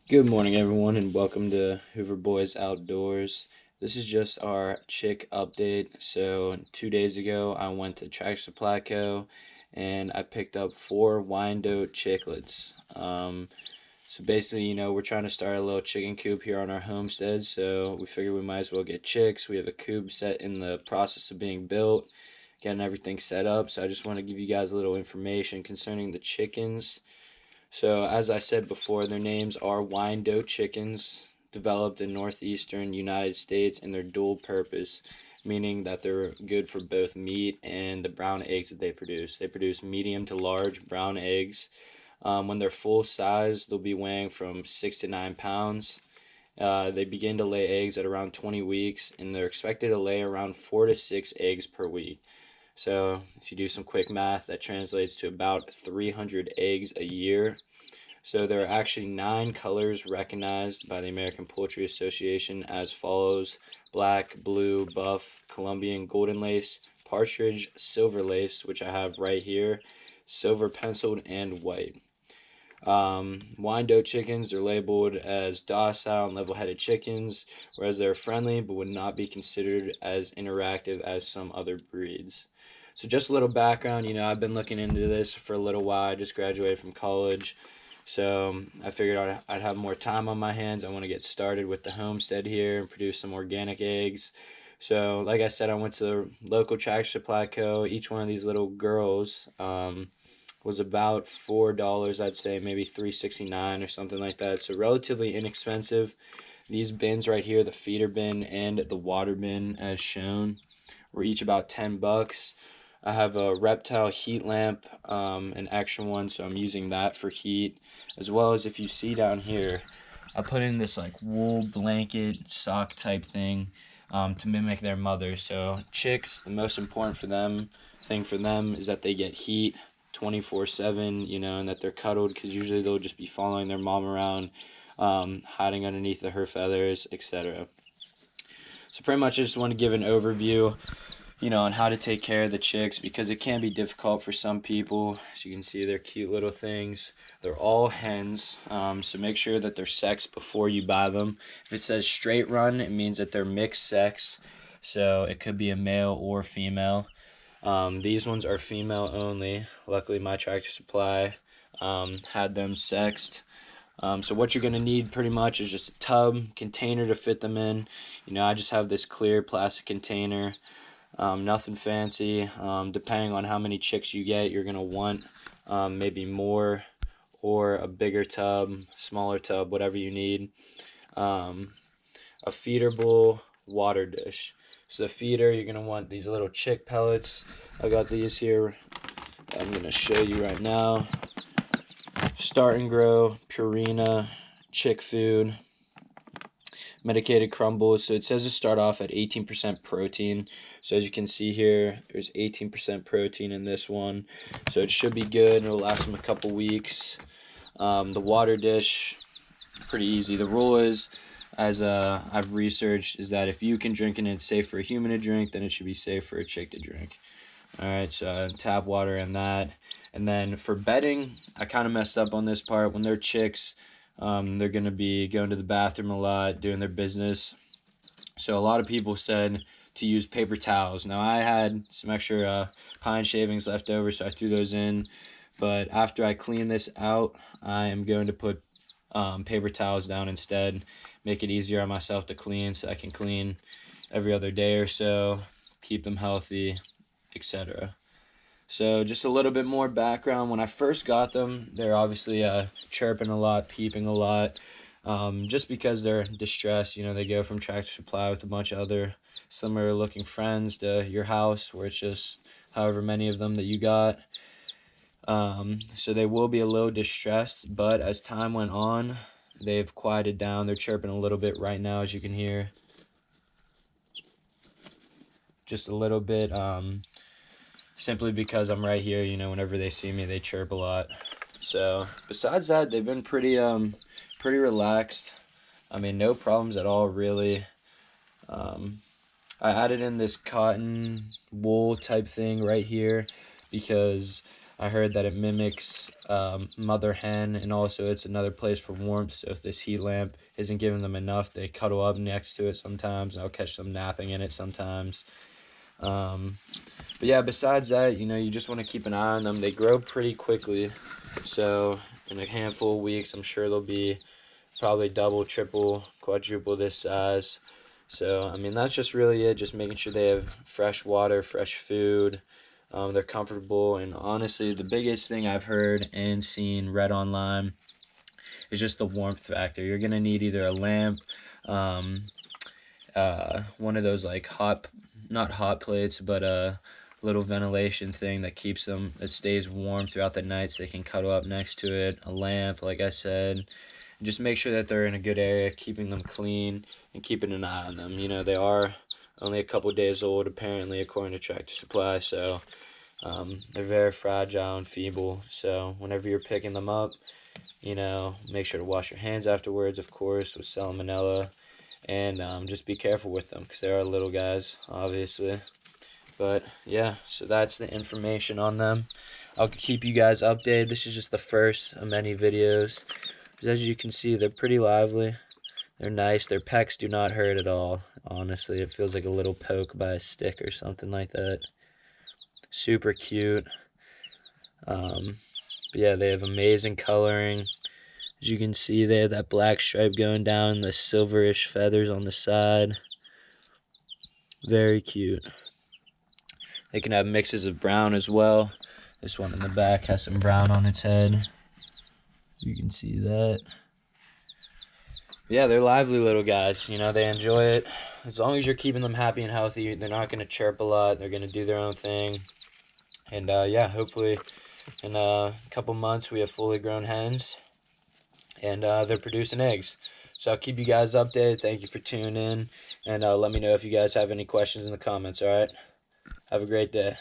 Good morning, everyone, and welcome to Hoover Boys Outdoors. This is just our chick update. So, 2 days ago, I went to Tractor Supply Co. and I picked up 4 Wyandotte chicklets. So basically, we're trying to start a little chicken coop here on our homestead. So we figured we might as well get chicks. We have a coop set in the process of being built, getting everything set up. So I just want to give you guys a little information concerning the chickens. So, as I said before, their names are Wyandotte chickens, developed in northeastern United States, and they're dual purpose, meaning that they're good for both meat and the brown eggs that they produce. They produce medium to large brown eggs. When they're full size, they'll be weighing from 6 to 9 pounds. They begin to lay eggs at around 20 weeks, and they're expected to lay around 4 to 6 eggs per week. So if you do some quick math, that translates to about 300 eggs a year. So there are actually 9 colors recognized by the American Poultry Association as follows: black, blue, buff, Colombian golden lace, partridge, silver lace, which I have right here, silver penciled, and white. Wyandotte chickens are labeled as docile and level-headed chickens, whereas they're friendly but would not be considered as interactive as some other breeds. So just a little background, I've been looking into this for a little while. I just graduated from college, so I figured I'd have more time on my hands. I want to get started with the homestead here and produce some organic eggs. So like I said, I went to the local Tractor Supply Co. Each one of these little girls was about $4, I'd say maybe $3.69 or something like that. So relatively inexpensive. These bins right here, the feeder bin and the water bin as shown, were each about $10. I have a reptile heat lamp, an extra one, so I'm using that for heat. As well as, if you see down here, I put in this like wool blanket sock type thing to mimic their mother. So chicks, the most important thing for them is that they get heat 24/7, and that they're cuddled, because usually they'll just be following their mom around, hiding underneath her feathers, etc. So pretty much I just want to give an overview, on how to take care of the chicks, because it can be difficult for some people. As you can see, they're cute little things. They're all hens, so make sure that they're sexed before you buy them. If it says straight run, it means that they're mixed sex, so it could be a male or female. These ones are female only. Luckily, my Tractor Supply had them sexed. So what you're going to need pretty much is just a tub, container to fit them in. I just have this clear plastic container. Nothing fancy. Depending on how many chicks you get, you're going to want maybe more, or a bigger tub, smaller tub, whatever you need. A feeder bowl, water dish. So the feeder, you're going to want these little chick pellets. I got these here. I'm going to show you right now. Start and Grow, Purina, chick food, medicated crumbles. So it says to start off at 18% protein. So as you can see here, there's 18% protein in this one. So it should be good. It'll last them a couple weeks. The water dish, pretty easy. The rule is, as I've researched, is that if you can drink it and it's safe for a human to drink, then it should be safe for a chick to drink. Alright, so tap water and that. And then for bedding, I kind of messed up on this part. When they're chicks, they're going to be going to the bathroom a lot, doing their business. So a lot of people said to use paper towels. Now, I had some extra pine shavings left over, so I threw those in. But after I clean this out, I am going to put paper towels down instead. Make it easier on myself to clean, so I can clean every other day or so, keep them healthy, etc. So just a little bit more background. When I first got them, they're obviously chirping a lot, peeping a lot, just because they're distressed. They go from Tractor Supply with a bunch of other similar looking friends to your house, where it's just however many of them that you got. So they will be a little distressed, but as time went on, they've quieted down. They're chirping a little bit right now, as you can hear. Just a little bit, simply because I'm right here. Whenever they see me, they chirp a lot. So besides that, they've been pretty relaxed. I mean, no problems at all, really. I added in this cotton wool type thing right here because I heard that it mimics mother hen, and also it's another place for warmth. So if this heat lamp isn't giving them enough, they cuddle up next to it sometimes, and I'll catch them napping in it sometimes. Um, but yeah, besides that, you just want to keep an eye on them. They grow pretty quickly, so in a handful of weeks, I'm sure they'll be probably double, triple, quadruple this size. So, I mean, that's just really it. Just making sure they have fresh water, fresh food. They're comfortable. And honestly, the biggest thing I've heard and seen read online is just the warmth factor. You're going to need either a lamp, one of those like not hot plates, but a little ventilation thing that keeps them, that stays warm throughout the night so they can cuddle up next to it. A lamp, like I said. Just make sure that they're in a good area, keeping them clean, and keeping an eye on them. They are only a couple days old, apparently, according to Tractor Supply, so they're very fragile and feeble. So whenever you're picking them up, make sure to wash your hands afterwards, of course, with salmonella, and just be careful with them because they are little guys, obviously. But yeah, so that's the information on them. I'll keep you guys updated. This is just the first of many videos. As you can see, they're pretty lively. They're nice. Their pecks do not hurt at all. Honestly, it feels like a little poke by a stick or something like that. Super cute. But yeah, they have amazing coloring. As you can see, they have that black stripe going down, the silverish feathers on the side. Very cute. They can have mixes of brown as well. This one in the back has some brown on its head. You can see that. Yeah, they're lively little guys. They enjoy it. As long as you're keeping them happy and healthy, they're not going to chirp a lot. They're going to do their own thing. And yeah, hopefully in a couple months we have fully grown hens. And they're producing eggs. So I'll keep you guys updated. Thank you for tuning in. And let me know if you guys have any questions in the comments, all right? Have a great day.